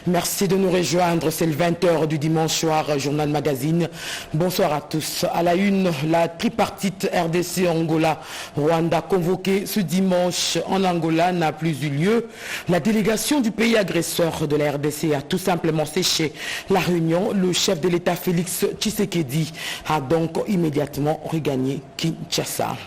Merci de nous rejoindre, c'est le 20h du dimanche soir, Journal Magazine. Bonsoir à tous. À la une, la tripartite RDC-Angola-Rwanda convoquée ce dimanche en Angola n'a plus eu lieu. La délégation du pays agresseur de la RDC a tout simplement séché la réunion. Le chef de l'État Félix Tshisekedi a donc immédiatement regagné Kinshasa.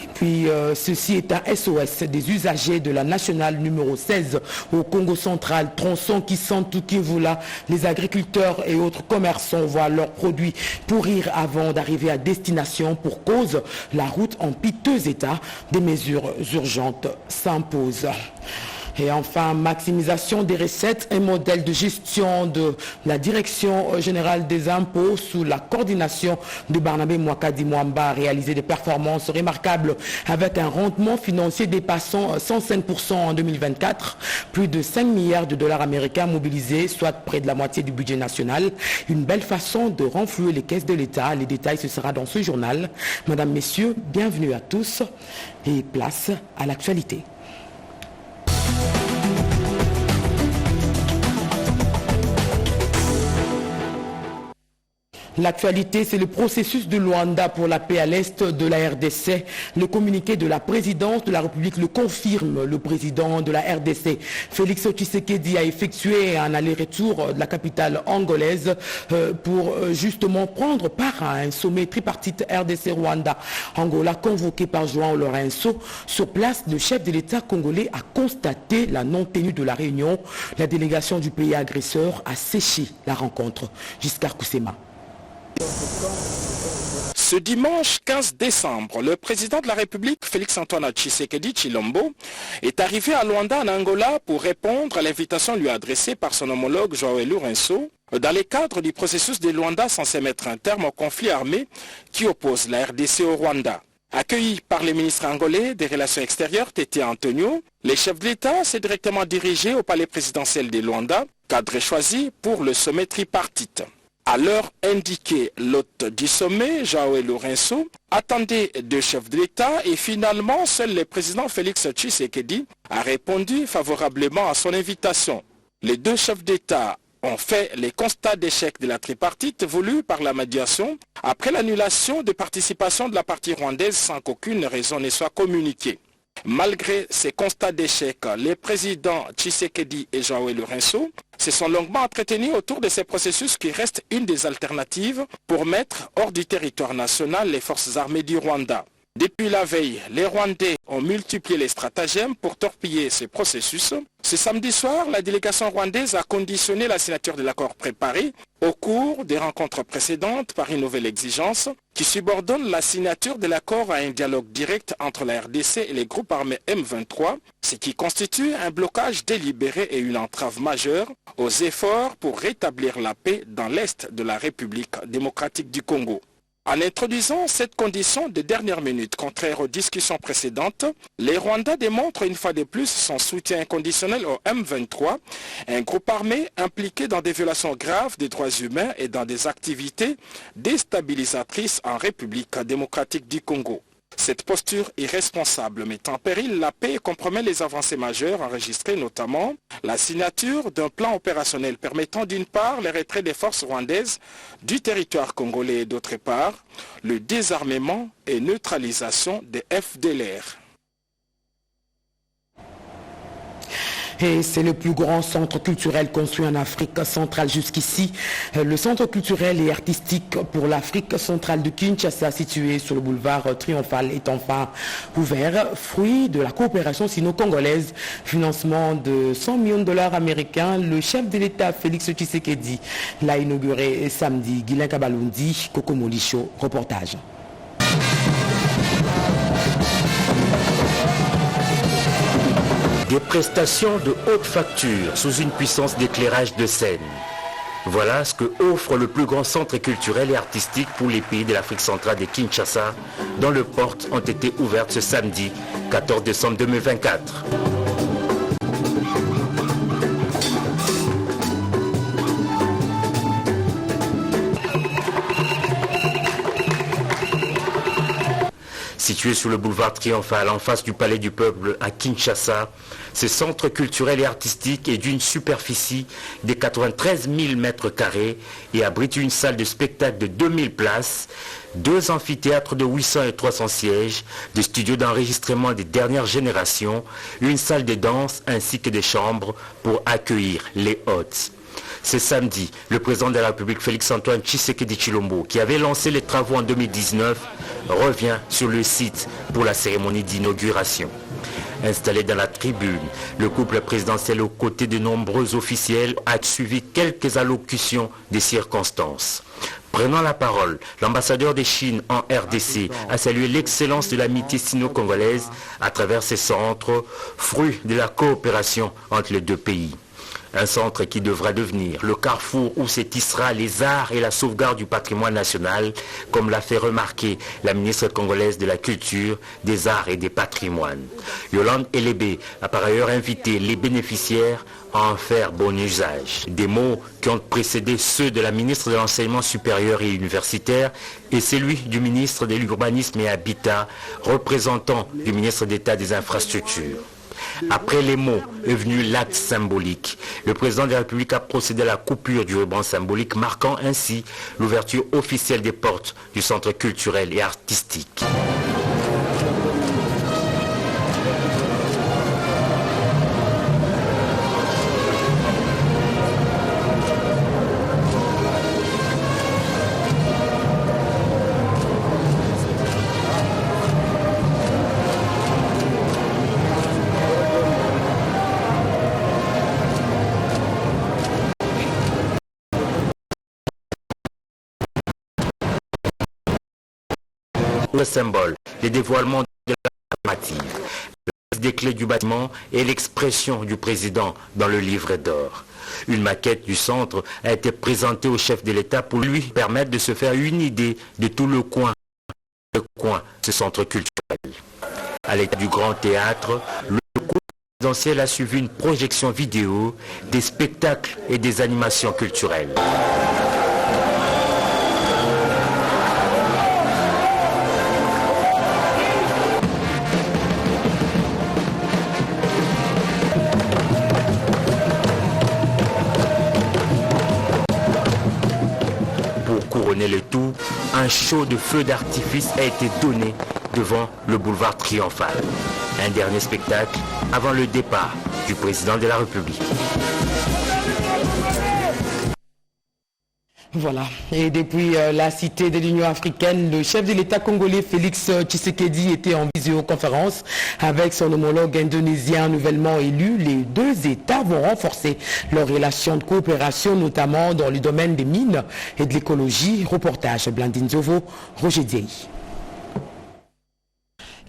Et puis, ceci est un SOS des usagers de la nationale numéro 16 au Congo central, tronçon qui sentent Kivula. Les agriculteurs et autres commerçants voient leurs produits pourrir avant d'arriver à destination pour cause. La route en piteux état, des mesures urgentes s'imposent. Et enfin, maximisation des recettes, un modèle de gestion de la Direction générale des impôts sous la coordination de Barnabé Mwakadi Mwamba a réalisé des performances remarquables avec un rendement financier dépassant 105% en 2024, plus de 5 milliards de dollars américains mobilisés, soit près de la moitié du budget national. Une belle façon de renflouer les caisses de l'État. Les détails, ce sera dans ce journal. Mesdames, Messieurs, bienvenue à tous et place à l'actualité. L'actualité, c'est le processus de Luanda pour la paix à l'est de la RDC. Le communiqué de la présidence de la République le confirme. Le président de la RDC, Félix Tshisekedi, a effectué un aller-retour de la capitale angolaise pour justement prendre part à un sommet tripartite RDC-Rwanda-Angola convoqué par João Lourenço. Sur place, le chef de l'État congolais a constaté la non-tenue de la réunion. La délégation du pays agresseur a séché la rencontre. Giscard Koussema. Ce dimanche 15 décembre, le président de la République, Félix-Antoine Tshisekedi Tshilombo, est arrivé à Luanda en Angola pour répondre à l'invitation lui adressée par son homologue João Lourenço dans le cadre du processus de Luanda censé mettre un terme au conflit armé qui oppose la RDC au Rwanda. Accueilli par le ministre angolais des Relations extérieures, Tété Antonio, le chef de l'État s'est directement dirigé au palais présidentiel de Luanda, cadre choisi pour le sommet tripartite. À l'heure indiquée, l'hôte du sommet, João Lourenço, attendait deux chefs de l'État et finalement, seul le président Félix Tshisekedi a répondu favorablement à son invitation. Les deux chefs d'État ont fait les constats d'échec de la tripartite voulue par la médiation après l'annulation de participation de la partie rwandaise sans qu'aucune raison ne soit communiquée. Malgré ces constats d'échec, les présidents Tshisekedi et João Lourenço se sont longuement entretenus autour de ces processus qui restent une des alternatives pour mettre hors du territoire national les forces armées du Rwanda. Depuis la veille, les Rwandais ont multiplié les stratagèmes pour torpiller ce processus. Ce samedi soir, la délégation rwandaise a conditionné la signature de l'accord préparé au cours des rencontres précédentes par une nouvelle exigence qui subordonne la signature de l'accord à un dialogue direct entre la RDC et les groupes armés M23, ce qui constitue un blocage délibéré et une entrave majeure aux efforts pour rétablir la paix dans l'est de la République démocratique du Congo. En introduisant cette condition de dernière minute contraire aux discussions précédentes, les Rwandais démontrent une fois de plus son soutien inconditionnel au M23, un groupe armé impliqué dans des violations graves des droits humains et dans des activités déstabilisatrices en République démocratique du Congo. Cette posture irresponsable met en péril la paix et compromet les avancées majeures enregistrées, notamment la signature d'un plan opérationnel permettant d'une part le retrait des forces rwandaises du territoire congolais et d'autre part le désarmement et neutralisation des FDLR. Et c'est le plus grand centre culturel construit en Afrique centrale jusqu'ici. Le centre culturel et artistique pour l'Afrique centrale de Kinshasa, situé sur le boulevard Triomphal, est enfin ouvert. Fruit de la coopération sino-congolaise, financement de 100 millions de dollars américains, le chef de l'État, Félix Tshisekedi, l'a inauguré samedi. Guilain Kabalundi, Coco Molicho, reportage. Des prestations de haute facture sous une puissance d'éclairage de scène. Voilà ce que offre le plus grand centre culturel et artistique pour les pays de l'Afrique centrale de Kinshasa, dont les portes ont été ouvertes ce samedi 14 décembre 2024. Situé sur le boulevard Triomphal, en face du Palais du Peuple à Kinshasa, ce centre culturel et artistique est d'une superficie de 93 000 mètres carrés et abrite une salle de spectacle de 2000 places, 2 amphithéâtres de 800 et 300 sièges, des studios d'enregistrement des dernières générations, une salle de danse ainsi que des chambres pour accueillir les hôtes. Ce samedi, le président de la République Félix-Antoine Tshisekedi Tshilombo, qui avait lancé les travaux en 2019, revient sur le site pour la cérémonie d'inauguration. Installé dans la tribune, le couple présidentiel aux côtés de nombreux officiels a suivi quelques allocutions des circonstances. Prenant la parole, l'ambassadeur de Chine en RDC a salué l'excellence de l'amitié sino-congolaise à travers ces centres, fruit de la coopération entre les deux pays. Un centre qui devra devenir le carrefour où se tissera les arts et la sauvegarde du patrimoine national, comme l'a fait remarquer la ministre congolaise de la Culture, des Arts et des Patrimoines. Yolande Elébé a par ailleurs invité les bénéficiaires à en faire bon usage. Des mots qui ont précédé ceux de la ministre de l'Enseignement supérieur et universitaire et celui du ministre de l'Urbanisme et Habitat, représentant du ministre d'État des Infrastructures. Après les mots est venu l'acte symbolique. Le président de la République a procédé à la coupure du ruban symbolique, marquant ainsi l'ouverture officielle des portes du centre culturel et artistique. Le symbole, les dévoilements de la normative, la des clés du bâtiment et l'expression du président dans le livre d'or. Une maquette du centre a été présentée au chef de l'État pour lui permettre de se faire une idée de tout le coin de ce centre culturel. À l'état du Grand Théâtre, le cours présidentiel a suivi une projection vidéo, des spectacles et des animations culturelles. Le tout, un show de feux d'artifice a été donné devant le boulevard Triomphal. Un dernier spectacle avant le départ du président de la République. Voilà. Et depuis la cité de l'Union africaine, le chef de l'État congolais Félix Tshisekedi était en visioconférence avec son homologue indonésien nouvellement élu. Les deux États vont renforcer leurs relations de coopération, notamment dans le domaine des mines et de l'écologie. Reportage Blandine Zovo, Roger Diei.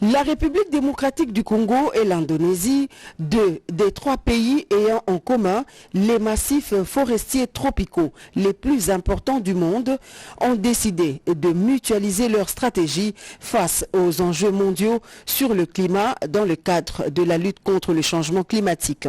La République démocratique du Congo et l'Indonésie, deux des 3 pays ayant en commun les massifs forestiers tropicaux les plus importants du monde, ont décidé de mutualiser leur stratégie face aux enjeux mondiaux sur le climat dans le cadre de la lutte contre le changement climatique.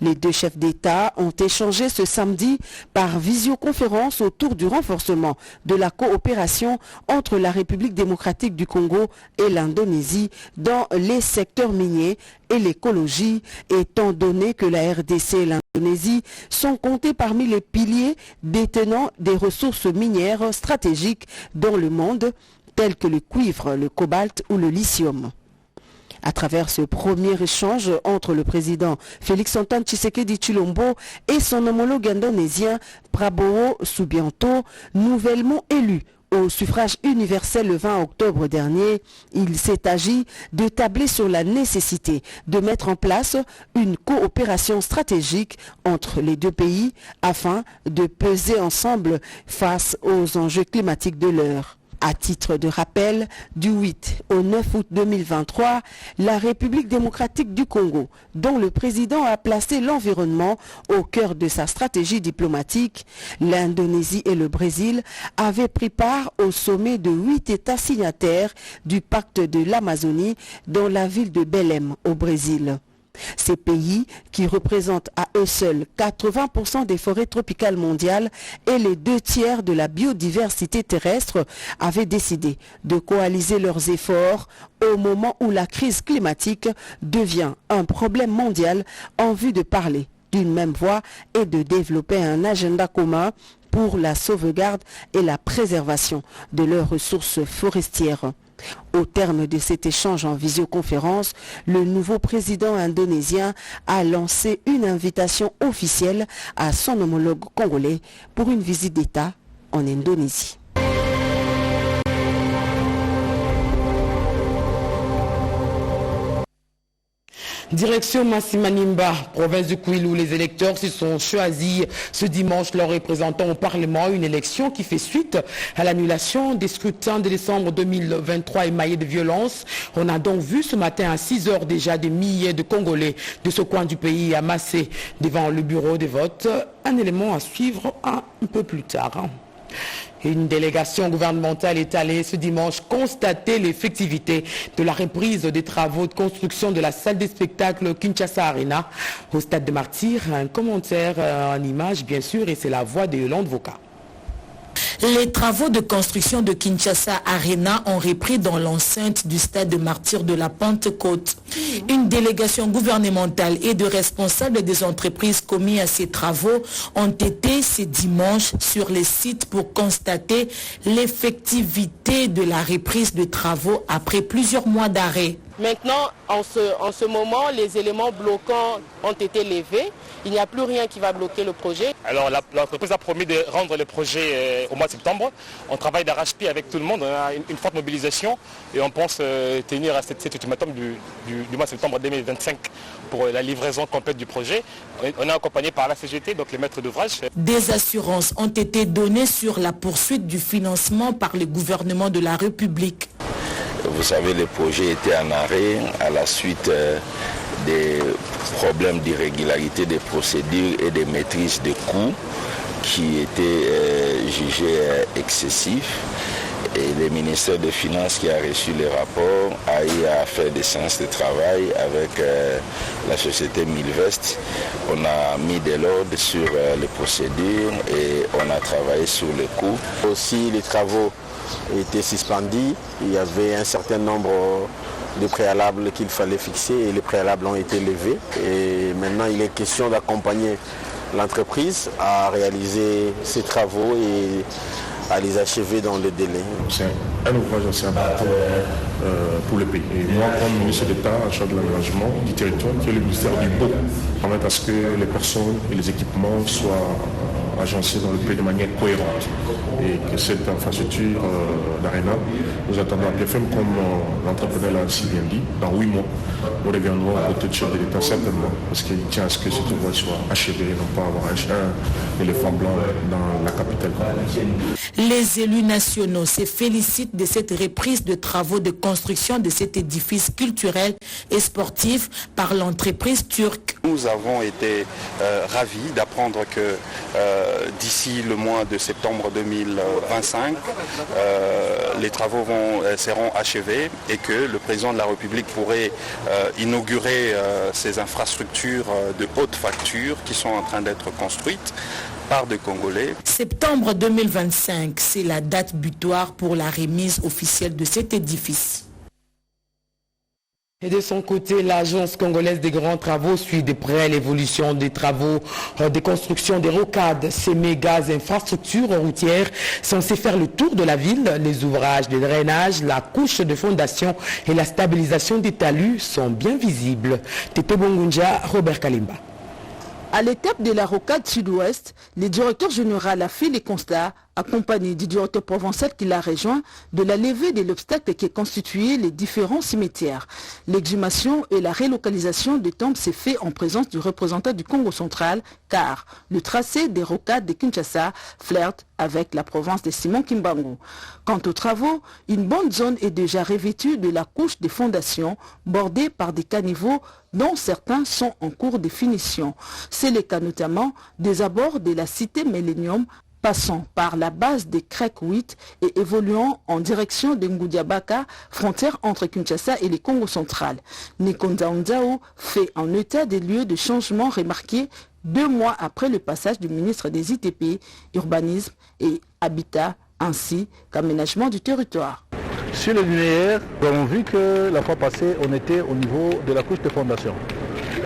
Les deux chefs d'État ont échangé ce samedi par visioconférence autour du renforcement de la coopération entre la République démocratique du Congo et l'Indonésie dans les secteurs miniers et l'écologie, étant donné que la RDC et l'Indonésie sont comptés parmi les piliers détenant des ressources minières stratégiques dans le monde, telles que le cuivre, le cobalt ou le lithium. À travers ce premier échange entre le président Félix-Antoine Tshisekedi Tshilombo et son homologue indonésien Prabowo Subianto, nouvellement élu au suffrage universel le 20 octobre dernier, il s'est agi de tabler sur la nécessité de mettre en place une coopération stratégique entre les deux pays afin de peser ensemble face aux enjeux climatiques de l'heure. À titre de rappel, du 8 au 9 août 2023, la République démocratique du Congo, dont le président a placé l'environnement au cœur de sa stratégie diplomatique, l'Indonésie et le Brésil avaient pris part au sommet de 8 États signataires du pacte de l'Amazonie dans la ville de Belém au Brésil. Ces pays, qui représentent à eux seuls 80% des forêts tropicales mondiales et les 2/3 de la biodiversité terrestre, avaient décidé de coaliser leurs efforts au moment où la crise climatique devient un problème mondial en vue de parler d'une même voix et de développer un agenda commun pour la sauvegarde et la préservation de leurs ressources forestières. Au terme de cet échange en visioconférence, le nouveau président indonésien a lancé une invitation officielle à son homologue congolais pour une visite d'État en Indonésie. Direction Massimanimba, province du Kwilu, les électeurs se sont choisis ce dimanche leurs représentants au Parlement, une élection qui fait suite à l'annulation des scrutins de décembre 2023 émaillés de violence. On a donc vu ce matin à 6 heures déjà des milliers de Congolais de ce coin du pays amassés devant le bureau de vote. Un élément à suivre un peu plus tard. Une délégation gouvernementale est allée ce dimanche constater l'effectivité de la reprise des travaux de construction de la salle des spectacles Kinshasa Arena au stade de Martyrs. Un commentaire en image bien sûr, et c'est la voix de Yolande Voka. Les travaux de construction de Kinshasa Arena ont repris dans l'enceinte du stade de Martyrs de la Pentecôte. Une délégation gouvernementale et de responsables des entreprises commis à ces travaux ont été ce dimanche sur les sites pour constater l'effectivité de la reprise de travaux après plusieurs mois d'arrêt. Maintenant, en ce moment, les éléments bloquants ont été levés. Il n'y a plus rien qui va bloquer le projet. Alors l'entreprise a promis de rendre le projet au mois de septembre. On travaille d'arrache-pied avec tout le monde. On a une forte mobilisation et on pense tenir à cet ultimatum du mois de septembre 2025 pour la livraison complète du projet. On est accompagné par la CGT, donc les maîtres d'ouvrage. Des assurances ont été données sur la poursuite du financement par le gouvernement de la République. Vous savez, le projet était en arrêt à la suite des problèmes d'irrégularité des procédures et des maîtrises de coûts qui étaient jugés excessifs. Et le ministère des Finances qui a reçu les rapports a eu à faire des séances de travail avec la société Milvest. On a mis de l'ordre sur les procédures et on a travaillé sur les coûts. Aussi, les travaux étaient suspendus. Il y avait un certain nombre de préalables qu'il fallait fixer et les préalables ont été levés. Et maintenant, il est question d'accompagner l'entreprise à réaliser ces travaux et à les achever dans le délai. C'est un ouvrage assez important pour le pays. Et moi, comme ministre d'État en charge de l'aménagement du territoire, qui est le ministère du Beau, permettre à ce que les personnes et les équipements soient agencés dans le pays de manière cohérente. Et que cette infrastructure d'Arena, nous attendons à bien faire comme l'entrepreneur l'a si bien dit, dans 8 mois, nous reviendrons à côté du chef de l'État certainement, parce qu'il tient à ce que cet ouvrage soit achevé, non pas avoir un éléphant blanc dans la capitale. Les élus nationaux se félicitent de cette reprise de travaux de construction de cet édifice culturel et sportif par l'entreprise turque. Nous avons été ravis d'apprendre que d'ici le mois de septembre 2025, les travaux seront achevés et que le président de la République pourrait inaugurer ces infrastructures de haute facture qui sont en train d'être construites par des Congolais. Septembre 2025, c'est la date butoir pour la remise officielle de cet édifice. Et de son côté, l'Agence congolaise des grands travaux suit de près l'évolution des travaux de construction des rocades, ces méga infrastructures routières censées faire le tour de la ville. Les ouvrages de drainage, la couche de fondation et la stabilisation des talus sont bien visibles. Tete Bongunja, Robert Kalimba. À l'étape de la rocade sud-ouest, le directeur général a fait les constats, accompagné du directeur provincial qui l'a rejoint, de la levée de l'obstacle qui constituait les différents cimetières. L'exhumation et la relocalisation des tombes s'est fait en présence du représentant du Congo central, car le tracé des rocades de Kinshasa flirte avec la province de Simon Kimbangu. Quant aux travaux, une bonne zone est déjà revêtue de la couche des fondations, bordée par des caniveaux dont certains sont en cours de finition. C'est le cas notamment des abords de la cité Millennium, passant par la base des Krek 8 et évoluant en direction de Ngoudiabaka, frontière entre Kinshasa et le Congo central. Nikonza Nzao fait un état des lieux de changement remarqué 2 mois après le passage du ministre des ITP, Urbanisme et Habitat, ainsi qu'aménagement du territoire. Sur le linéaire, nous avons vu que la fois passée, on était au niveau de la couche de fondation.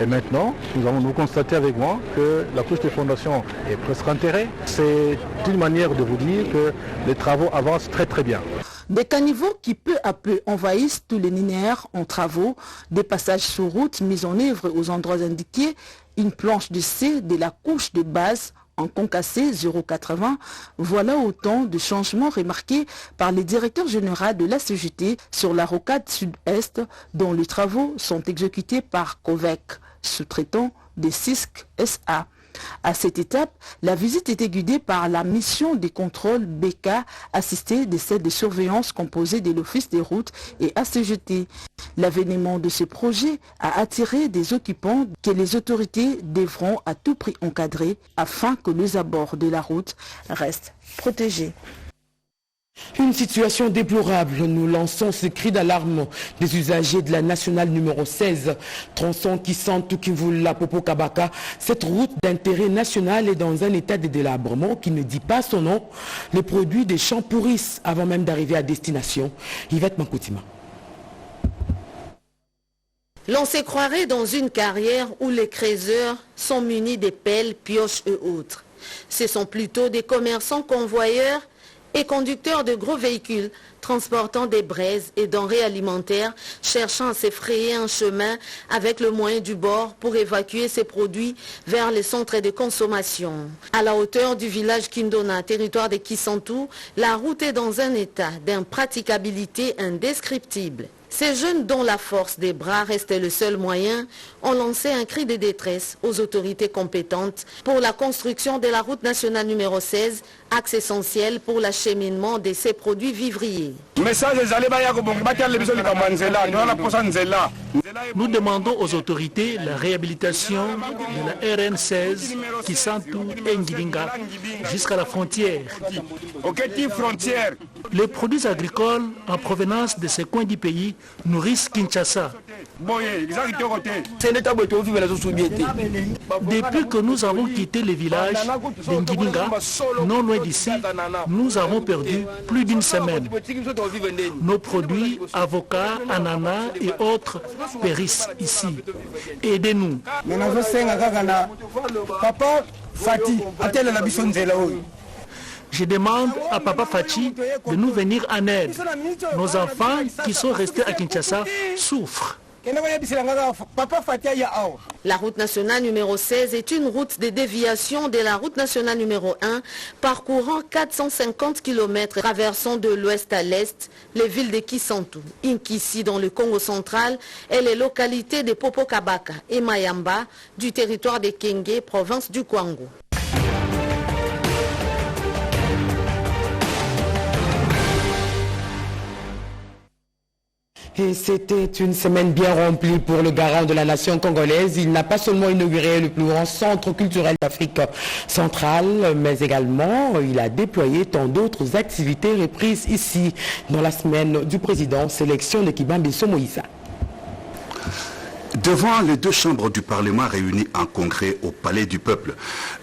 Et maintenant, nous allons constater avec moi que la couche de fondation est presque enterrée. C'est une manière de vous dire que les travaux avancent très très bien. Des caniveaux qui peu à peu envahissent tous les linéaires en travaux, des passages sur route mis en œuvre aux endroits indiqués, une planche de C de la couche de base en concassé 0,80, voilà autant de changements remarqués par les directeurs généraux de la CGT sur la rocade sud-est dont les travaux sont exécutés par COVEC, sous-traitant des CISC SA. À cette étape, la visite était guidée par la mission des contrôles BK assistée des celles de surveillance composées de l'Office des routes et ACGT. L'avènement de ce projet a attiré des occupants que les autorités devront à tout prix encadrer afin que les abords de la route restent protégés. Une situation déplorable. Nous lançons ce cri d'alarme des usagers de la nationale numéro 16, tronçon Kisantu-Kivula Popo-Kabaka. Cette route d'intérêt national est dans un état de délabrement qui ne dit pas son nom. Les produits des champs pourrissent avant même d'arriver à destination. Yvette Mankoutima. L'on se croirait dans une carrière où les creuseurs sont munis des pelles, pioches et autres. Ce sont plutôt des commerçants convoyeurs et conducteurs de gros véhicules transportant des braises et denrées alimentaires cherchant à se frayer un chemin avec le moyen du bord pour évacuer ces produits vers les centres de consommation. À la hauteur du village Kindona, territoire de Kisantu, la route est dans un état d'impraticabilité indescriptible. Ces jeunes dont la force des bras restait le seul moyen ont lancé un cri de détresse aux autorités compétentes pour la construction de la route nationale numéro 16, axe essentiel pour l'acheminement de ces produits vivriers. Nous demandons aux autorités la réhabilitation de la RN 16 Kisantu-Ngilinga jusqu'à la frontière. Les produits agricoles en provenance de ces coins du pays nourrissent Kinshasa. Depuis que nous avons quitté le village de Ngilinga, non loin d'ici, nous avons perdu plus d'une semaine. Nos produits, avocats, ananas et autres périssent ici. Aidez-nous. Je demande à Papa Fachi de nous venir en aide. Nos enfants qui sont restés à Kinshasa souffrent. La route nationale numéro 16 est une route de déviation de la route nationale numéro 1, parcourant 450 km, traversant de l'ouest à l'est les villes de Kisantu, Inkisi dans le Congo central et les localités de Popo-Kabaka et Mayamba du territoire de Kenge, province du Kwango. Et c'était une semaine bien remplie pour le garant de la nation congolaise. Il n'a pas seulement inauguré le plus grand centre culturel d'Afrique centrale, mais également il a déployé tant d'autres activités reprises ici dans la semaine du président. Sélection de Kibambiso Moïsa. Devant les 2 chambres du Parlement réunies en congrès au Palais du Peuple,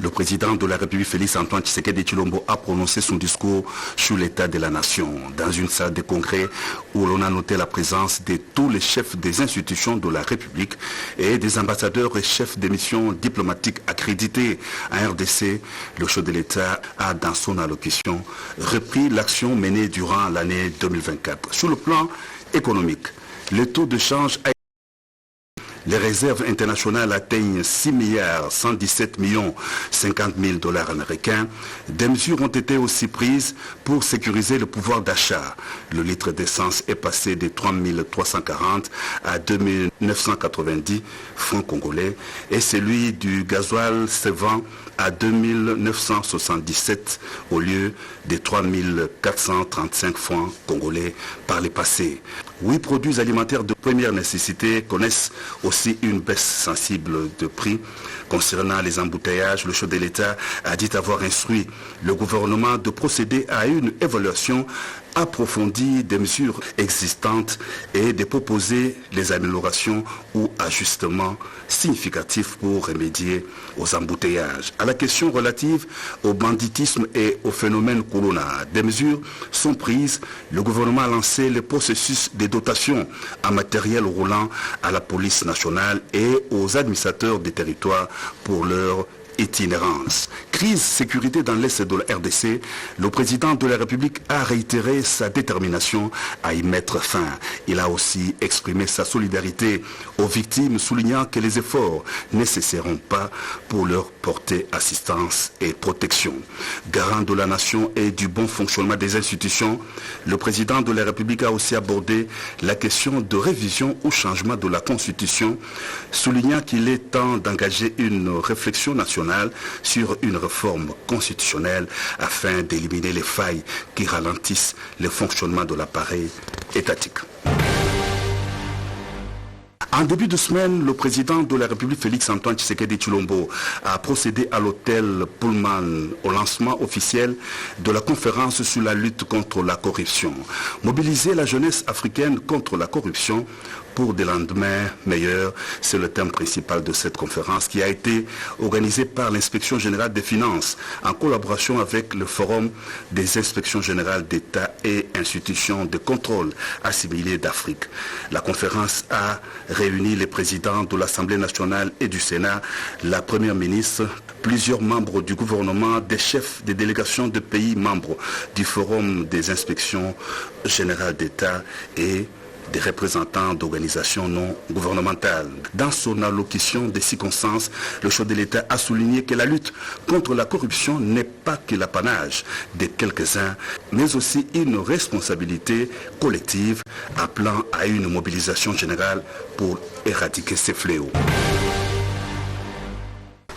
le président de la République Félix-Antoine Tshisekedi Tshilombo a prononcé son discours sur l'état de la nation dans une salle de congrès où l'on a noté la présence de tous les chefs des institutions de la République et des ambassadeurs et chefs des missions diplomatiques accrédités à RDC. Le chef de l'État a, dans son allocution, repris l'action menée durant l'année 2024. Sur le plan économique, le taux de change a les réserves internationales atteignent 6 117 50 000 $ américains. Des mesures ont été aussi prises pour sécuriser le pouvoir d'achat. Le litre d'essence est passé de 3 340 à 2 990 francs congolais et celui du gasoil s'élevant à 2977 au lieu des 3435 francs congolais par les passés. 8 produits alimentaires de première nécessité connaissent aussi une baisse sensible de prix. Concernant les embouteillages, le chef de l'État a dit avoir instruit le gouvernement de procéder à une évaluation approfondie des mesures existantes et de proposer les améliorations ou ajustements significatifs pour remédier aux embouteillages. À la question relative au banditisme et au phénomène Corona, des mesures sont prises. Le gouvernement a lancé le processus de dotation en matériel roulant à la police nationale et aux administrateurs des territoires pour leur itinérance. Crise sécurité dans l'Est de la RDC, le président de la République a réitéré sa détermination à y mettre fin. Il a aussi exprimé sa solidarité aux victimes, soulignant que les efforts ne cesseront pas pour leur porter assistance et protection. Garant de la nation et du bon fonctionnement des institutions, le président de la République a aussi abordé la question de révision ou changement de la Constitution, soulignant qu'il est temps d'engager une réflexion nationale sur une réforme constitutionnelle afin d'éliminer les failles qui ralentissent le fonctionnement de l'appareil étatique. En début de semaine, le président de la République Félix Antoine Tshisekedi Tshilombo a procédé à l'hôtel Pullman au lancement officiel de la conférence sur la lutte contre la corruption. Mobiliser la jeunesse africaine contre la corruption pour des lendemains meilleurs, c'est le thème principal de cette conférence qui a été organisée par l'Inspection générale des finances en collaboration avec le Forum des inspections générales d'État et institutions de contrôle assimilées d'Afrique. La conférence a réuni les présidents de l'Assemblée nationale et du Sénat, la première ministre, plusieurs membres du gouvernement, des chefs des délégations de pays membres du Forum des inspections générales d'État et des représentants d'organisations non gouvernementales. Dans son allocution des circonstances, le chef de l'État a souligné que la lutte contre la corruption n'est pas que l'apanage de quelques-uns, mais aussi une responsabilité collective, appelant à une mobilisation générale pour éradiquer ces fléaux.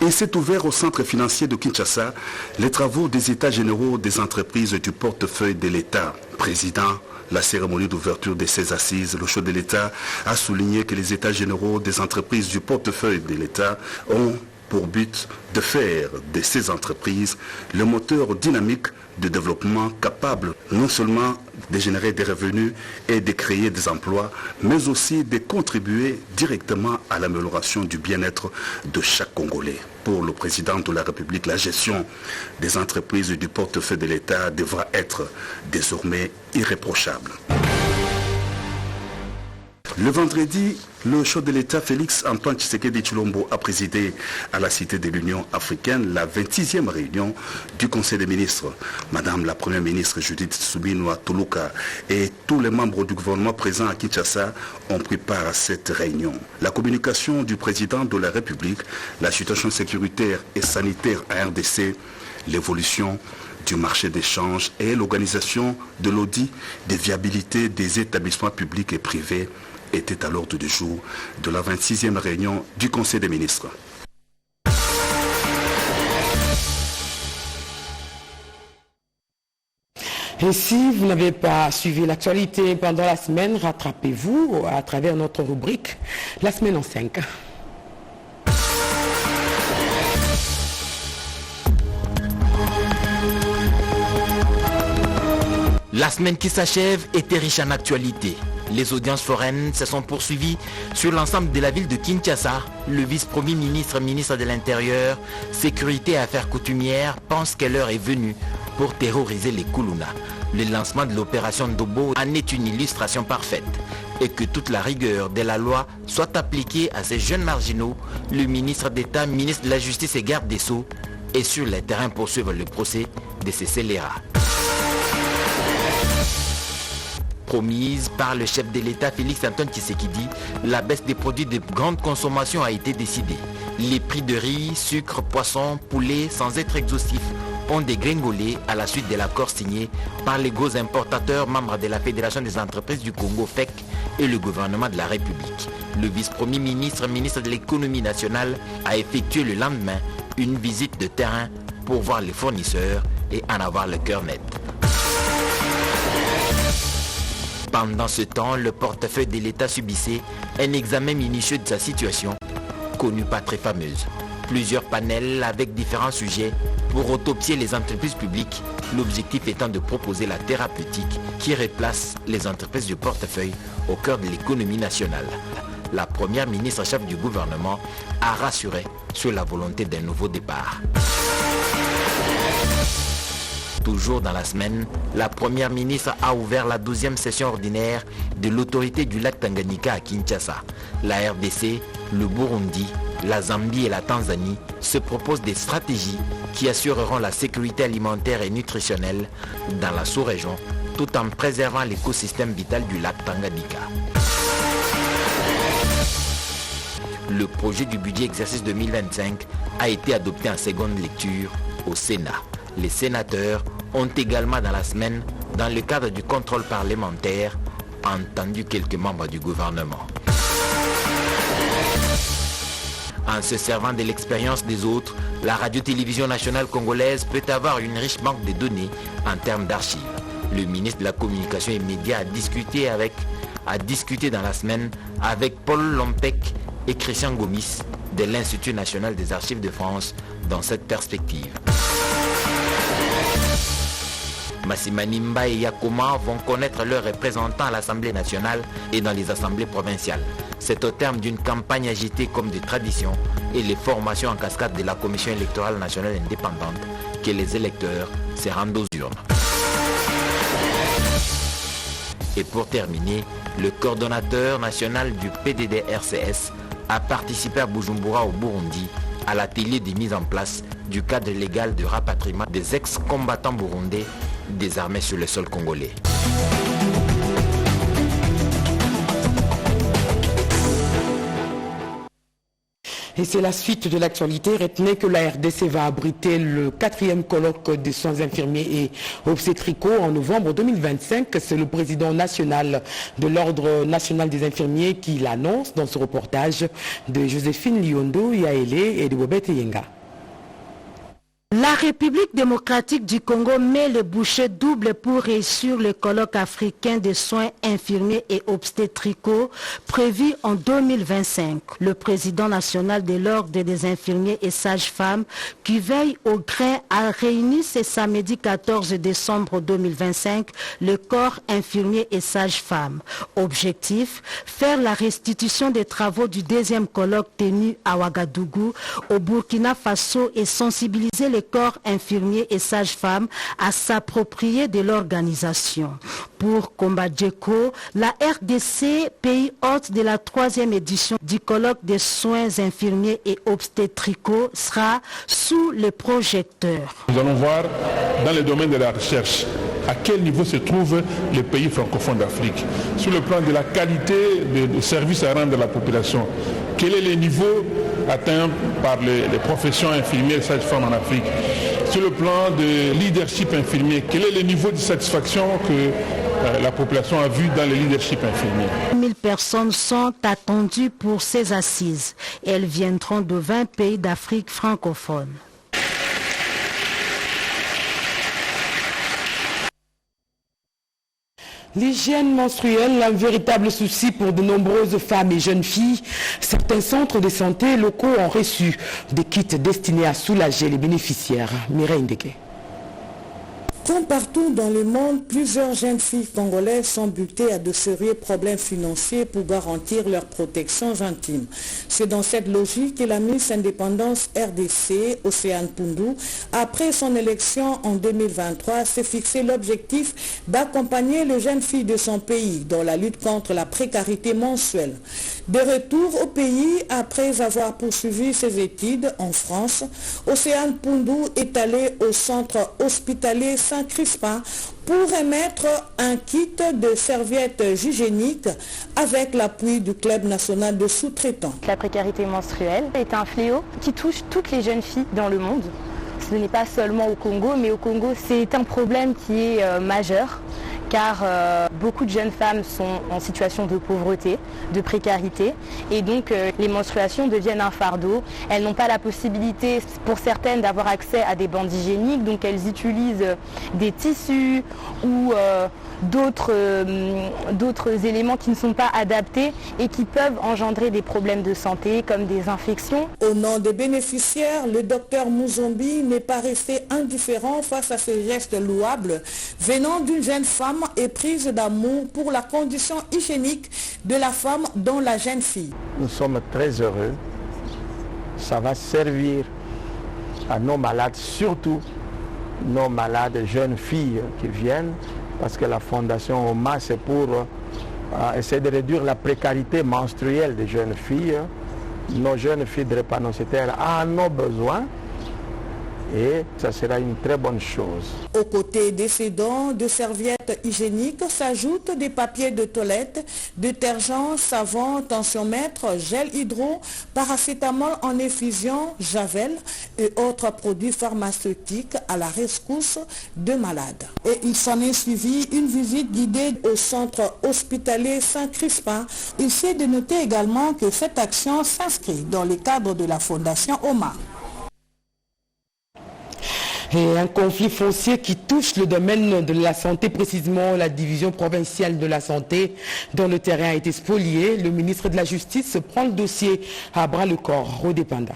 Il s'est ouvert au centre financier de Kinshasa les travaux des états généraux des entreprises du portefeuille de l'État. Président, la cérémonie d'ouverture de ces assises, le chef de l'État a souligné que les états généraux des entreprises du portefeuille de l'État ont pour but de faire de ces entreprises le moteur dynamique de développement capable non seulement de générer des revenus et de créer des emplois, mais aussi de contribuer directement à l'amélioration du bien-être de chaque Congolais. Pour le président de la République, la gestion des entreprises du portefeuille de l'État devra être désormais irréprochable. Le vendredi, le chef de l'État Félix Antoine Tshisekedi Tshilombo a présidé à la Cité de l'Union africaine la 26e réunion du Conseil des ministres. Madame la Première ministre Judith Suminwa Tuluka et tous les membres du gouvernement présents à Kinshasa ont pris part à cette réunion. La communication du président de la République, la situation sécuritaire et sanitaire à RDC, l'évolution du marché d'échange et l'organisation de l'audit des viabilités des établissements publics et privés était à l'ordre du jour de la 26e réunion du Conseil des ministres. Et si vous n'avez pas suivi l'actualité pendant la semaine, rattrapez-vous à travers notre rubrique La semaine en 5. La semaine qui s'achève était riche en actualité. Les audiences foraines se sont poursuivies sur l'ensemble de la ville de Kinshasa. Le vice-premier ministre, ministre de l'Intérieur, Sécurité et Affaires coutumières pense que l'heure est venue pour terroriser les Kuluna. Le lancement de l'opération Ndobo en est une illustration parfaite. Et que toute la rigueur de la loi soit appliquée à ces jeunes marginaux, le ministre d'État, ministre de la Justice et garde des Sceaux est sur le terrain pour suivre le procès de ces scélérats. Promise par le chef de l'État Félix Antoine Tshisekedi, la baisse des produits de grande consommation a été décidée. Les prix de riz, sucre, poisson, poulet, sans être exhaustifs, ont dégringolé à la suite de l'accord signé par les gros importateurs membres de la Fédération des entreprises du Congo FEC et le gouvernement de la République. Le vice-premier ministre, ministre de l'économie nationale, a effectué le lendemain une visite de terrain pour voir les fournisseurs et en avoir le cœur net. Pendant ce temps, le portefeuille de l'État subissait un examen minutieux de sa situation, connue pas très fameuse. Plusieurs panels avec différents sujets pour autopsier les entreprises publiques, l'objectif étant de proposer la thérapeutique qui replace les entreprises du portefeuille au cœur de l'économie nationale. La première ministre chef du gouvernement a rassuré sur la volonté d'un nouveau départ. Toujours dans la semaine, la première ministre a ouvert la 12e session ordinaire de l'autorité du lac Tanganyika à Kinshasa. La RDC, le Burundi, la Zambie et la Tanzanie se proposent des stratégies qui assureront la sécurité alimentaire et nutritionnelle dans la sous-région tout en préservant l'écosystème vital du lac Tanganyika. Le projet du budget exercice 2025 a été adopté en seconde lecture au Sénat. Les sénateurs ont également dans la semaine, dans le cadre du contrôle parlementaire, entendu quelques membres du gouvernement. En se servant de l'expérience des autres, la radio-télévision nationale congolaise peut avoir une riche banque de données en termes d'archives. Le ministre de la Communication et Médias a discuté dans la semaine avec Paul Lompec et Christian Gomis de l'Institut national des archives de France dans cette perspective. Massimanimba et Yakoma vont connaître leurs représentants à l'Assemblée nationale et dans les assemblées provinciales. C'est au terme d'une campagne agitée comme de tradition et les formations en cascade de la Commission électorale nationale indépendante que les électeurs se rendent aux urnes. Et pour terminer, le coordonnateur national du PDD-RCS a participé à Bujumbura au Burundi à l'atelier de mise en place du cadre légal de rapatriement des ex-combattants burundais désarmés sur le sol congolais. Et c'est la suite de l'actualité. Retenez que la RDC va abriter le 4e colloque des soins infirmiers et obstétricaux en novembre 2025. C'est le président national de l'Ordre national des infirmiers qui l'annonce dans ce reportage de Joséphine Liondo, Yaélé et de Bobette Yenga. La République démocratique du Congo met le bouchée double pour réussir le colloque africain des soins infirmiers et obstétricaux prévu en 2025. Le président national de l'Ordre des infirmiers et sages-femmes qui veille au grain a réuni ce samedi 14 décembre 2025 le corps infirmier et sages-femmes. Objectif, faire la restitution des travaux du 2e colloque tenu à Ouagadougou au Burkina Faso et sensibiliser les corps infirmiers et sages-femmes à s'approprier de l'organisation. Pour Kombadjeko, la RDC, pays hôte de la 3e édition du colloque des soins infirmiers et obstétricaux, sera sous les projecteurs. Nous allons voir dans le domaine de la recherche à quel niveau se trouvent les pays francophones d'Afrique. Sur le plan de la qualité de services à rendre à la population, quel est le niveau atteint par les professions infirmières et sages-femmes en Afrique. Sur le plan de leadership infirmier, quel est le niveau de satisfaction que la population a vu dans le leadership infirmier. 1000 personnes sont attendues pour ces assises. Elles viendront de 20 pays d'Afrique francophone. L'hygiène menstruelle, un véritable souci pour de nombreuses femmes et jeunes filles. Certains centres de santé locaux ont reçu des kits destinés à soulager les bénéficiaires. Mireille Ndeke. Comme partout dans le monde, plusieurs jeunes filles congolaises sont butées à de sérieux problèmes financiers pour garantir leurs protections intimes. C'est dans cette logique que la Miss Indépendance RDC, Océane Poundou, après son élection en 2023, s'est fixé l'objectif d'accompagner les jeunes filles de son pays dans la lutte contre la précarité mensuelle. De retour au pays, après avoir poursuivi ses études en France, Océane Poundou est allée au centre hospitalier Saint-Crispin pour remettre un kit de serviettes hygiéniques avec l'appui du Club national de sous-traitants. La précarité menstruelle est un fléau qui touche toutes les jeunes filles dans le monde. Ce n'est pas seulement au Congo, mais au Congo, c'est un problème qui est majeur, car beaucoup de jeunes femmes sont en situation de pauvreté, de précarité, et donc les menstruations deviennent un fardeau. Elles n'ont pas la possibilité, pour certaines, d'avoir accès à des bandes hygiéniques, donc elles utilisent des tissus ou d'autres éléments qui ne sont pas adaptés et qui peuvent engendrer des problèmes de santé comme des infections. Au nom des bénéficiaires, le docteur Mouzombi n'est pas resté indifférent face à ce geste louable venant d'une jeune femme éprise d'amour pour la condition hygiénique de la femme dont la jeune fille. Nous sommes très heureux. Ça va servir à nos malades, surtout nos malades jeunes filles qui viennent, parce que la Fondation OMA, c'est pour essayer de réduire la précarité menstruelle des jeunes filles. Nos jeunes filles drépanocytaires en ont besoin et ça sera une très bonne chose. Aux côtés des sédons, de serviettes hygiéniques s'ajoutent des papiers de toilette, détergents, savon, tensiomètre, gel hydro, paracétamol en effusion, javel et autres produits pharmaceutiques à la rescousse de malades. Et il s'en est suivi une visite guidée au centre hospitalier Saint-Crispin. Il s'est de noter également que cette action s'inscrit dans le cadre de la Fondation OMA. Et un conflit foncier qui touche le domaine de la santé, précisément la division provinciale de la santé, dont le terrain a été spolié. Le ministre de la Justice prend le dossier à bras-le-corps. Rodé Panda.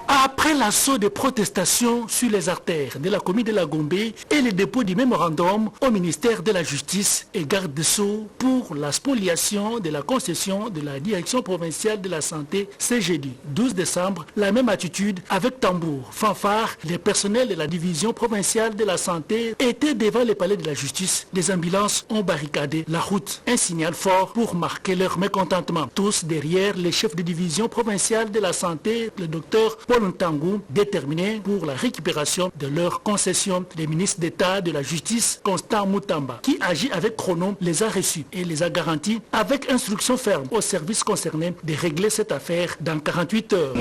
Après l'assaut des protestations sur les artères de la commune de la Gombe et le dépôt du mémorandum au ministère de la Justice et garde des Sceaux pour la spoliation de la concession de la direction provinciale de la santé ce jeudi 12 décembre, la même attitude avec tambour, fanfare, les personnels de la division provinciale de la santé étaient devant le palais de la Justice. Des ambulances ont barricadé la route, un signal fort pour marquer leur mécontentement. Tous derrière les chefs de division provinciale de la santé, le docteur Paul Ntangou, déterminé pour la récupération de leur concession. Le ministre d'État de la Justice, Constant Moutamba, qui agit avec chrono, les a reçus et les a garantis avec instruction ferme aux services concernés de régler cette affaire dans 48 heures.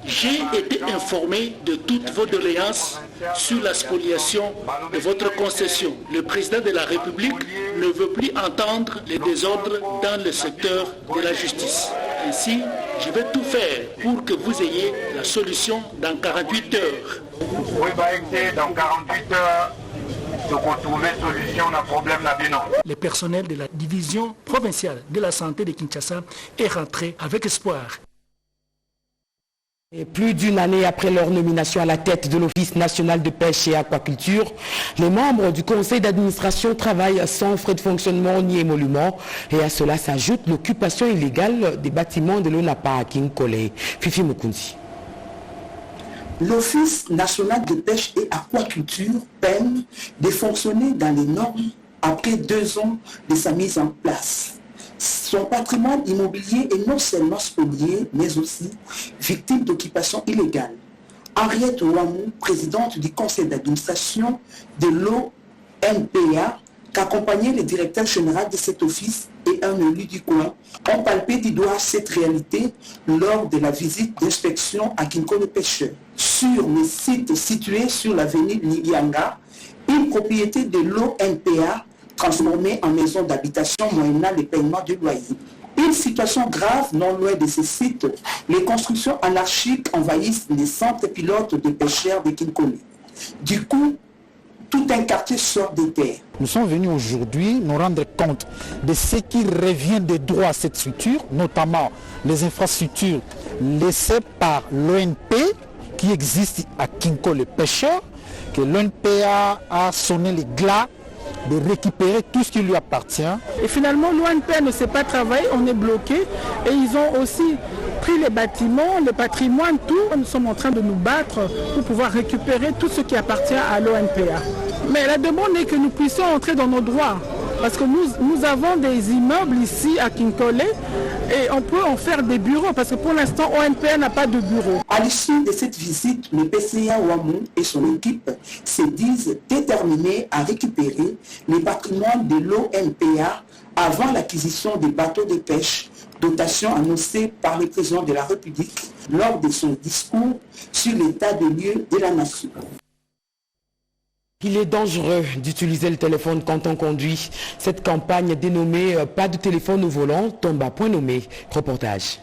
J'ai été informé de toutes vos doléances sur la spoliation de votre concession. Le président de la République ne veut plus entendre les désordres dans le secteur de la justice. Ainsi, je vais tout faire pour que vous ayez la solution dans 48 heures. Oui, dans 48 heures, de retrouver solution à problème là-dedans. Le personnel de la division provinciale de la santé de Kinshasa est rentré avec espoir. Et plus d'une année après leur nomination à la tête de l'Office national de pêche et aquaculture, les membres du conseil d'administration travaillent sans frais de fonctionnement ni émolument. Et à cela s'ajoute l'occupation illégale des bâtiments de l'ONAPA à Kinkole. Fifi Mukunzi. L'Office national de pêche et aquaculture peine de fonctionner dans les normes après 2 ans de sa mise en place. Son patrimoine immobilier est non seulement spolié, mais aussi victime d'occupation illégale. Henriette Ouamou, présidente du conseil d'administration de l'ONPA, qu'accompagnait le directeur général de cet office et un élu du coin, ont palpé du doigt cette réalité lors de la visite d'inspection à Kinkole Pêcheur. Sur le site situé sur l'avenue Nigianga, une propriété de l'ONPA transformée en maison d'habitation moyennant les paiements du loyer. Une situation grave non loin de ces sites, les constructions anarchiques envahissent les centres pilotes de pêcheurs de Kinkole. Du coup, tout un quartier sort des terres. Nous sommes venus aujourd'hui nous rendre compte de ce qui revient de droit à cette structure, notamment les infrastructures laissées par l'ONP qui existe à Kinkole Pêcheur, que l'ONPA a sonné les glas de récupérer tout ce qui lui appartient. Et finalement, l'ONPA ne sait pas travailler, on est bloqué. Et ils ont aussi pris les bâtiments, le patrimoine, tout. Nous sommes en train de nous battre pour pouvoir récupérer tout ce qui appartient à l'ONPA. Mais la demande est que nous puissions entrer dans nos droits. Parce que nous avons des immeubles ici à Kinkole et on peut en faire des bureaux parce que pour l'instant, ONPA n'a pas de bureau. À l'issue de cette visite, le PCA Ouamou et son équipe se disent déterminés à récupérer les patrimoines de l'ONPA avant l'acquisition des bateaux de pêche, dotation annoncée par le président de la République lors de son discours sur l'état des lieux de la nation. Il est dangereux d'utiliser le téléphone quand on conduit. Cette campagne dénommée « Pas de téléphone au volant » tombe à point nommé. Reportage.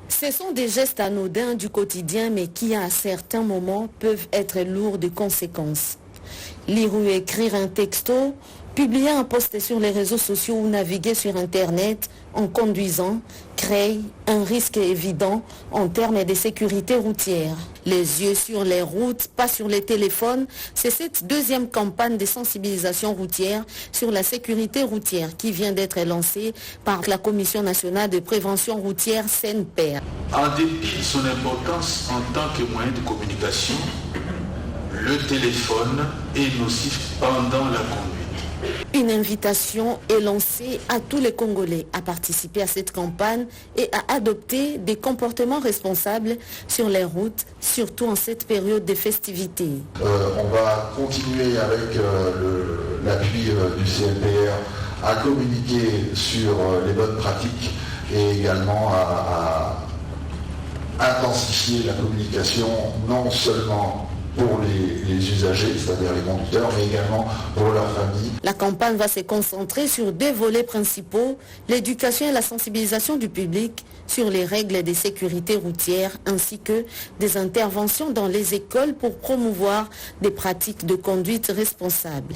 Ce sont des gestes anodins du quotidien mais qui à certains moments peuvent être lourds de conséquences. Lire ou écrire un texto, publier un post sur les réseaux sociaux ou naviguer sur Internet en conduisant crée un risque évident en termes de sécurité routière. Les yeux sur les routes, pas sur les téléphones, c'est cette deuxième campagne de sensibilisation routière sur la sécurité routière qui vient d'être lancée par la Commission nationale de prévention routière CNPR. En dépit de son importance en tant que moyen de communication, le téléphone est nocif pendant la conduite. Une invitation est lancée à tous les Congolais à participer à cette campagne et à adopter des comportements responsables sur les routes, surtout en cette période de festivités. On va continuer avec l'appui du CNPR à communiquer sur les bonnes pratiques et également à intensifier la communication non seulement pour les usagers, c'est-à-dire les conducteurs, mais également pour leurs familles. La campagne va se concentrer sur deux volets principaux, l'éducation et la sensibilisation du public sur les règles de sécurité routière, ainsi que des interventions dans les écoles pour promouvoir des pratiques de conduite responsable.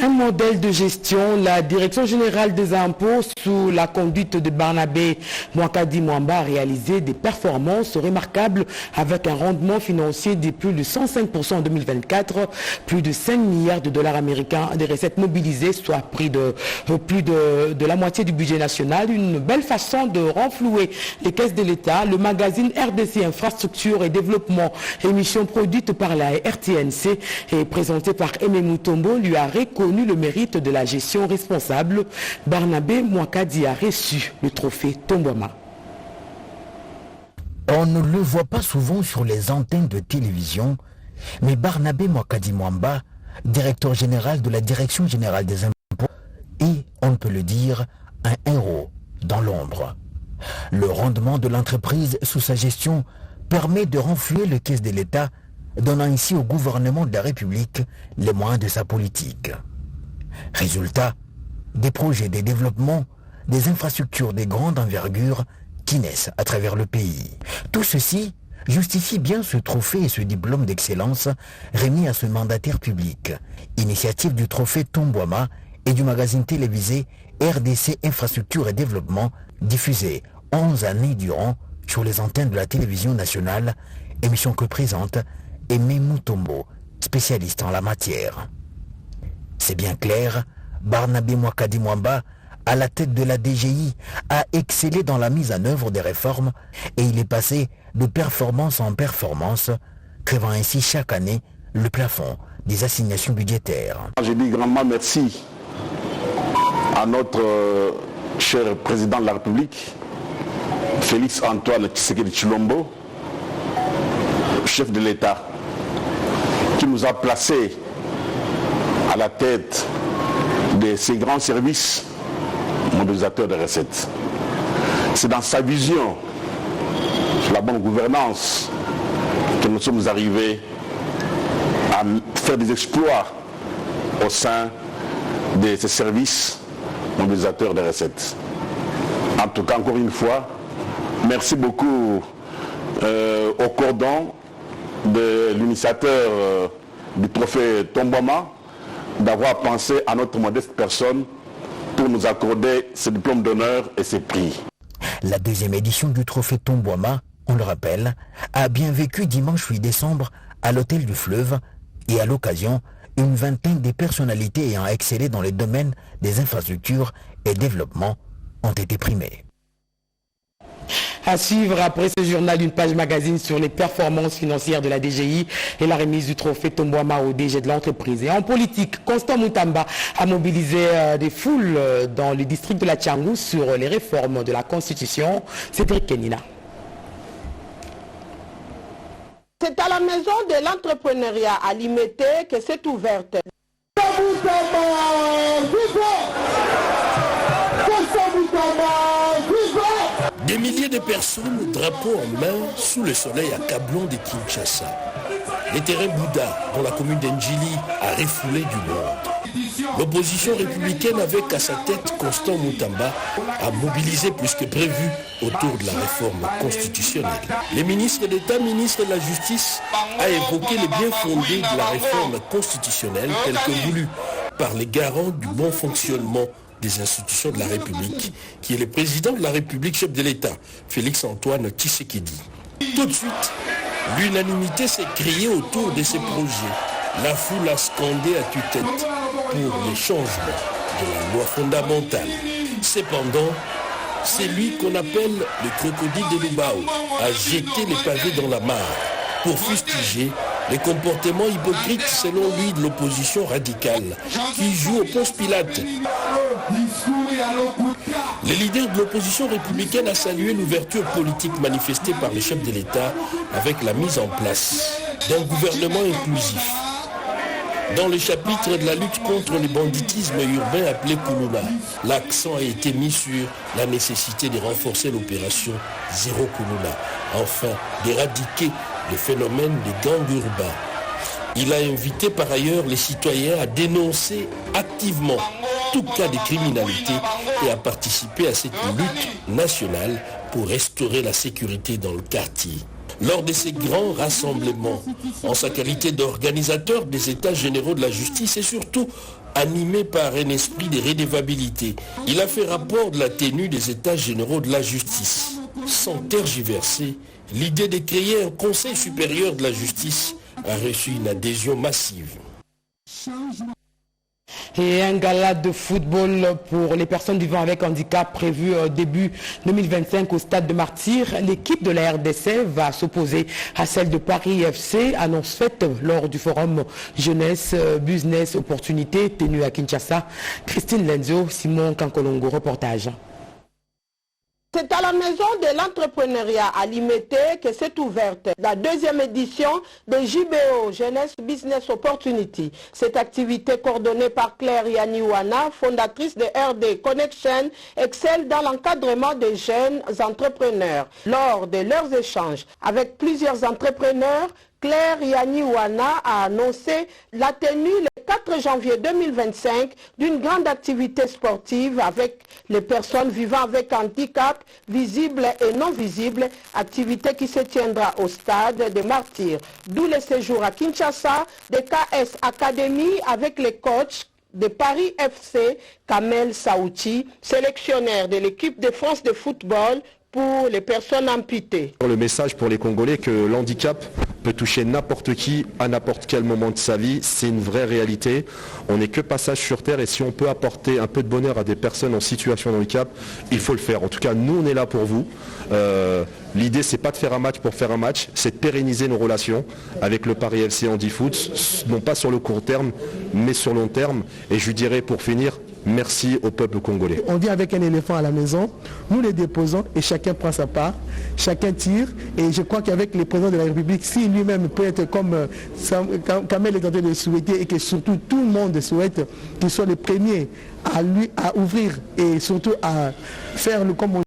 Un modèle de gestion, la Direction générale des impôts sous la conduite de Barnabé Mwakadi Mwamba a réalisé des performances remarquables avec un rendement financier de plus de 105% en 2024, plus de 5 milliards de dollars américains de recettes mobilisées, soit plus de la moitié du budget national. Une belle façon de renflouer les caisses de l'État. Le magazine RDC Infrastructure et Développement, émission produite par la RTNC et présentée par Aimé Mutombo, lui a reconnu le mérite de la gestion responsable. Barnabé Mwakadi a reçu le trophée Tombouama. On ne le voit pas souvent sur les antennes de télévision, mais Barnabé Mwakadi Mwamba, directeur général de la Direction générale des impôts, est, on peut le dire, un héros dans l'ombre. Le rendement de l'entreprise sous sa gestion permet de renflouer les caisses de l'État, donnant ainsi au gouvernement de la République les moyens de sa politique. Résultat, des projets de développement, des infrastructures de grande envergure qui naissent à travers le pays. Tout ceci justifie bien ce trophée et ce diplôme d'excellence remis à ce mandataire public, initiative du trophée Tombouama et du magazine télévisé RDC Infrastructure et Développement, diffusé 11 années durant sur les antennes de la télévision nationale, émission que présente Aimé Mutombo, spécialiste en la matière. C'est bien clair, Barnabé Mwakadi Mwamba, à la tête de la DGI, a excellé dans la mise en œuvre des réformes et il est passé de performance en performance, crevant ainsi chaque année le plafond des assignations budgétaires. Je dis grandement merci à notre cher président de la République, Félix Antoine Tshisekedi Tshilombo, chef de l'État, qui nous a placés à la tête de ces grands services mobilisateurs de recettes. C'est dans sa vision sur la bonne gouvernance que nous sommes arrivés à faire des exploits au sein de ces services mobilisateurs de recettes. En tout cas, encore une fois, merci beaucoup au cordon de l'initiateur du trophée Tombouama d'avoir pensé à notre modeste personne pour nous accorder ce diplôme d'honneur et ces prix. La deuxième édition du trophée Tombouama, on le rappelle, a bien vécu dimanche 8 décembre à l'hôtel du Fleuve et à l'occasion, une vingtaine de personnalités ayant excellé dans les domaines des infrastructures et développement ont été primées. À suivre après ce journal, une page magazine sur les performances financières de la DGI et la remise du trophée Tombouama au DG de l'entreprise. Et en politique, Constant Moutamba a mobilisé des foules dans le district de la Tchangou sur les réformes de la Constitution. Cédric Kenina. C'est à la maison de l'entrepreneuriat à Limete que s'est ouverte. milliers de personnes, drapeaux en main, sous le soleil accablant de Kinshasa. Les terrains Bouddha, dans la commune d'Ndjili, a refoulé du monde. L'opposition républicaine, avec à sa tête Constant Moutamba, a mobilisé plus que prévu autour de la réforme constitutionnelle. Les ministres d'État, ministre de la Justice, a évoqué les biens fondés de la réforme constitutionnelle telle que voulue par les garants du bon fonctionnement des institutions de la République, qui est le président de la République, chef de l'État, Félix-Antoine Tshisekedi. Tout de suite, l'unanimité s'est criée autour de ces projets. La foule a scandé à tue-tête pour les changements de la loi fondamentale. Cependant, c'est lui qu'on appelle le crocodile de Lubao a jeté les pavés dans la mare pour fustiger les comportements hypocrites, selon lui, de l'opposition radicale qui joue au Ponce Pilate. Le leader de l'opposition républicaine a salué l'ouverture politique manifestée par le chef de l'État avec la mise en place d'un gouvernement inclusif. Dans le chapitre de la lutte contre le banditisme urbain appelé Kuluna, l'accent a été mis sur la nécessité de renforcer l'opération Zéro Kuluna, enfin d'éradiquer le phénomène des gangs urbains. Il a invité par ailleurs les citoyens à dénoncer activement tout cas de criminalité et à participer à cette lutte nationale pour restaurer la sécurité dans le quartier. Lors de ces grands rassemblements, en sa qualité d'organisateur des États généraux de la justice et surtout animé par un esprit de redevabilité, il a fait rapport de la tenue des États généraux de la justice. Sans tergiverser, l'idée de créer un Conseil supérieur de la justice a reçu une adhésion massive. Et un gala de football pour les personnes vivant avec handicap prévu début 2025 au stade de Martyrs. L'équipe de la RDC va s'opposer à celle de Paris FC, annonce faite lors du forum Jeunesse Business Opportunité tenu à Kinshasa. Christine Lenzo, Simon Kankolongo, reportage. C'est à la maison de l'entrepreneuriat à Limité que s'est ouverte la deuxième édition de JBO, Jeunesse Business Opportunity. Cette activité coordonnée par Claire Yaniwana, fondatrice de RD Connection, excelle dans l'encadrement des jeunes entrepreneurs. Lors de leurs échanges avec plusieurs entrepreneurs, Claire Yaniwana a annoncé la tenue le 4 janvier 2025 d'une grande activité sportive avec les personnes vivant avec handicap, visibles et non visibles, activité qui se tiendra au stade des Martyrs. D'où le séjour à Kinshasa de KS Academy avec les coachs de Paris FC, Kamel Saouti, sélectionneur de l'équipe de France de football pour les personnes amputées. Le message pour les Congolais que l'handicap peut toucher n'importe qui à n'importe quel moment de sa vie, c'est une vraie réalité. On n'est que passage sur terre et si on peut apporter un peu de bonheur à des personnes en situation de handicap, il faut le faire. En tout cas, nous on est là pour vous. L'idée c'est pas de faire un match pour faire un match, c'est de pérenniser nos relations avec le Paris FC Handifoot, non pas sur le court terme, mais sur le long terme. Et je dirais pour finir, merci au peuple congolais. On vient avec un éléphant à la maison, nous les déposons et chacun prend sa part, chacun tire. Et je crois qu'avec le président de la République, si lui-même peut être comme Kamel est en train de souhaiter et que surtout tout le monde souhaite qu'il soit le premier à ouvrir et surtout à faire comme on